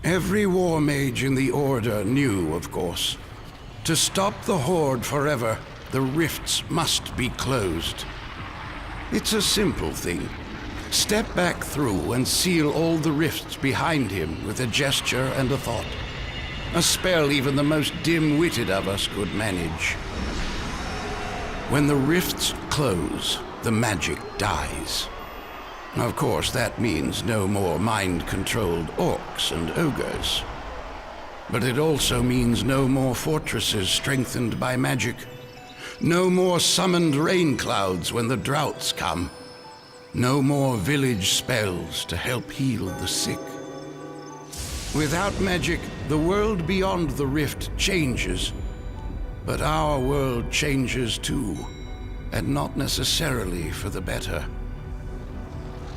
Every war mage in the Order knew, of course. To stop the Horde forever, the rifts must be closed. It's a simple thing. Step back through and seal all the rifts behind him with a gesture and a thought. A spell even the most dim-witted of us could manage. When the rifts close, the magic dies. Of course, that means no more mind-controlled orcs and ogres. But it also means no more fortresses strengthened by magic. No more summoned rain clouds when the droughts come. No more village spells to help heal the sick. Without magic, the world beyond the rift changes. But our world changes too, and not necessarily for the better.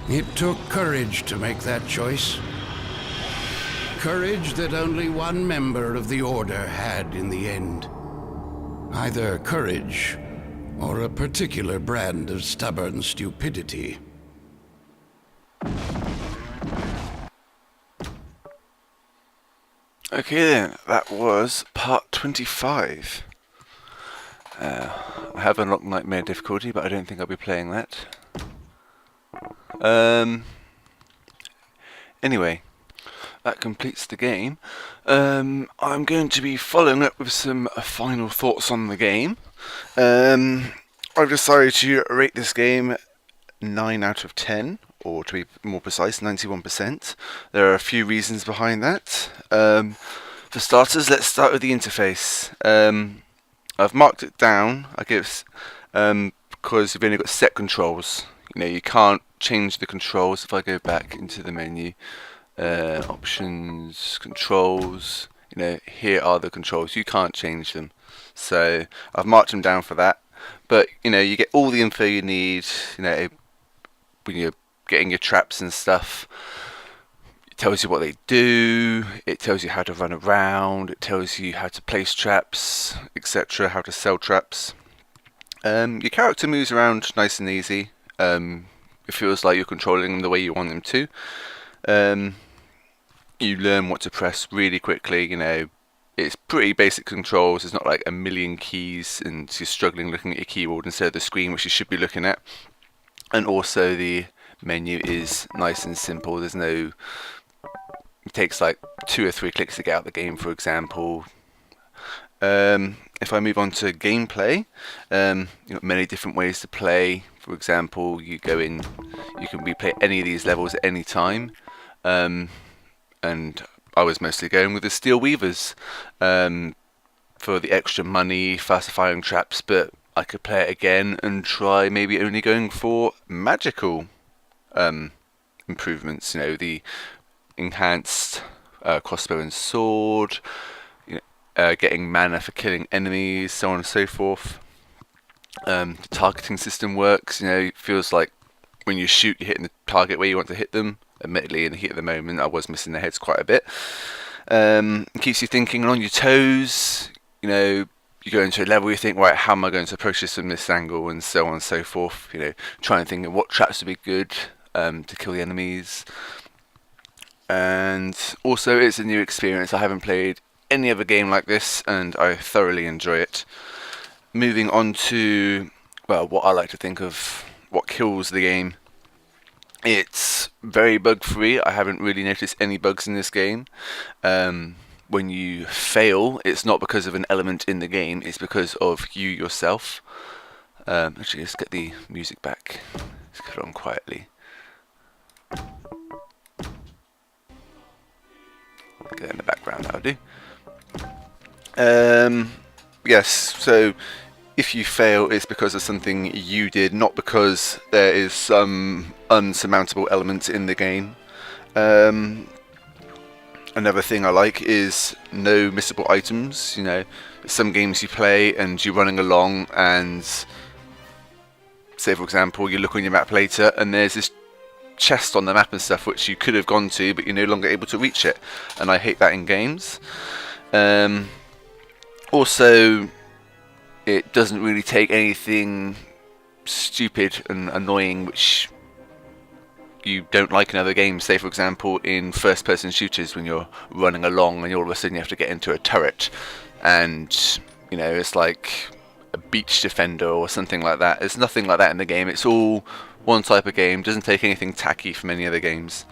It took courage to make that choice. Courage that only one member of the Order had in the end. Either courage, or a particular brand of stubborn stupidity. Okay then, that was part 25. I have unlocked Nightmare difficulty, but I don't think I'll be playing that. Anyway, that completes the game. I'm going to be following up with some final thoughts on the game. I've decided to rate this game 9 out of 10, or to be more precise, 91%. There are a few reasons behind that. For starters, let's start with the interface. I've marked it down, I guess, because you've only got set controls. You know, you can't change the controls. If I go back into the menu, options, controls, you know, here are the controls. You can't change them. So I've marked them down for that. But, you know, you get all the info you need, you know, when you're getting your traps and stuff. It tells you what they do, it tells you how to run around, it tells you how to place traps, etc., how to sell traps. Your character moves around nice and easy. It feels like you're controlling them the way you want them to. You learn what to press really quickly, you know. It's pretty basic controls. It's not like a million keys and you're struggling looking at your keyboard instead of the screen, which you should be looking at. And also the menu is nice and simple. There's no... It takes like 2 or 3 clicks to get out the game, for example. If I move on to gameplay, you've got many different ways to play. For example, you go in, you can replay any of these levels at any time. And I was mostly going with the Steel Weavers for the extra money, faster firing traps, but I could play it again and try maybe only going for magical improvements, you know, the enhanced crossbow and sword, you know, getting mana for killing enemies, so on and so forth. The targeting system works, you know, it feels like when you shoot, you're hitting the target where you want to hit them. Admittedly, in the heat of the moment, I was missing their heads quite a bit. It keeps you thinking and on your toes. You know, you go into a level, you think, right, how am I going to approach this from this angle, and so on and so forth. You know, try and think of what traps would be good to kill the enemies. And also, it's a new experience. I haven't played any other game like this, and I thoroughly enjoy it. Moving on to, well, what I like to think of what kills the game. It's very bug-free. I haven't really noticed any bugs in this game. When you fail, it's not because of an element in the game, it's because of you yourself. Actually, let's get the music back. Let's get it on quietly. Get it in the background, that'll do. Yes, so if you fail, it's because of something you did, not because there is some unsurmountable element in the game. Another thing I like is no missable items. You know, some games you play and you're running along and, say for example, you look on your map later and there's this chest on the map and stuff which you could have gone to, but you're no longer able to reach it. And I hate that in games. Also, it doesn't really take anything stupid and annoying which you don't like in other games. Say, for example, in first-person shooters, when you're running along and all of a sudden you have to get into a turret, and you know it's like a beach defender or something like that. There's nothing like that in the game. It's all one type of game. Doesn't take anything tacky from any other games.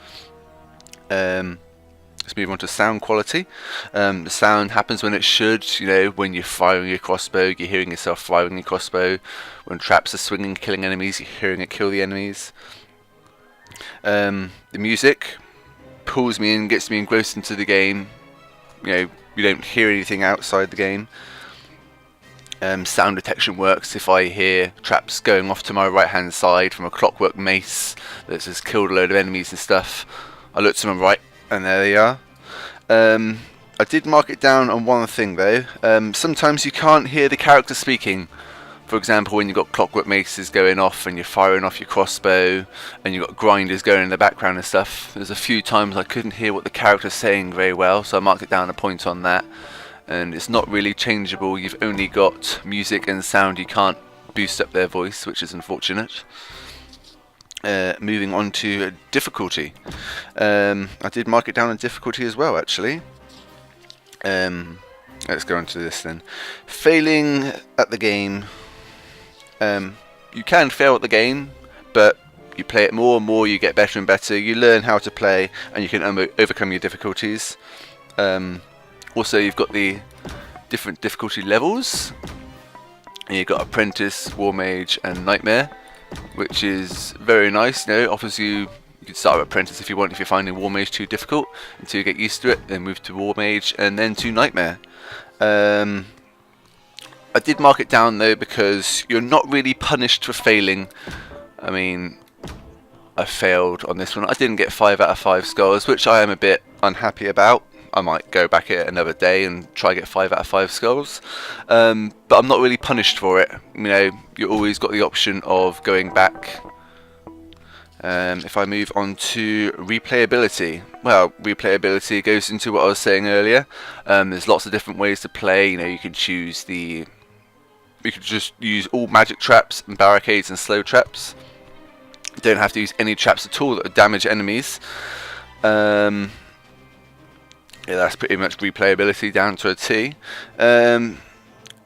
Let's move on to sound quality. The sound happens when it should. You know, when you're firing your crossbow, you're hearing yourself firing your crossbow. When traps are swinging, killing enemies, you're hearing it kill the enemies. The music pulls me in, gets me engrossed into the game. You know, you don't hear anything outside the game. Sound detection works. If I hear traps going off to my right hand side from a clockwork mace that's just killed a load of enemies and stuff, I look to my right and there they are. I did mark it down on one thing though. Sometimes you can't hear the character speaking. For example, when you've got clockwork maces going off and you're firing off your crossbow and you've got grinders going in the background and stuff, there's a few times I couldn't hear what the character's saying very well, so I marked it down a point on that. And it's not really changeable. You've only got music and sound. You can't boost up their voice, which is unfortunate. Moving on to difficulty. I did mark it down on difficulty as well, actually. Let's go on to this then. Failing at the game. You can fail at the game, but you play it more and more, you get better and better. You learn how to play, and you can overcome your difficulties. Also, you've got the different difficulty levels. And you've got Apprentice, War Mage, and Nightmare, which is very nice. You know, offers you can start with Apprentice if you want. If you're finding War Mage too difficult, until you get used to it, then move to War Mage, and then to Nightmare. I did mark it down though because you're not really punished for failing. I mean, I failed on this one. I didn't get 5 out of 5 skulls, which I am a bit unhappy about. I might go back at it another day and try get 5 out of 5 skulls, but I'm not really punished for it. You know, you always got the option of going back. If I move on to replayability, well, replayability goes into what I was saying earlier. There's lots of different ways to play. You know, you can choose you could just use all magic traps and barricades and slow traps. You don't have to use any traps at all that would damage enemies. Yeah, that's pretty much replayability down to a T. And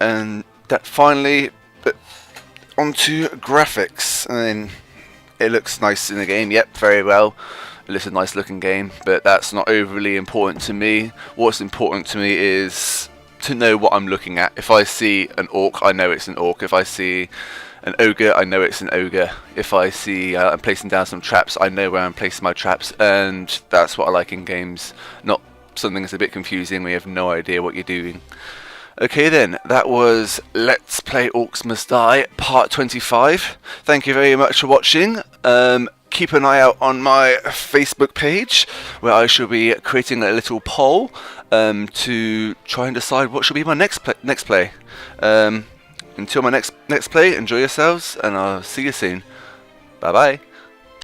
that finally, but onto graphics. I mean, it looks nice in the game. Yep, very well. It's a nice looking game, but that's not overly important to me. What's important to me is to know what I'm looking at. If I see an orc, I know it's an orc. If I see an ogre, I know it's an ogre. If I see I'm placing down some traps, I know where I'm placing my traps, and that's what I like in games. Not something that's a bit confusing where you have no idea what you're doing. Okay then, that was Let's Play Orcs Must Die part 25. Thank you very much for watching. Keep an eye out on my Facebook page where I shall be creating a little poll to try and decide what should be my next play. Until my next play, enjoy yourselves and I'll see you soon. Bye bye.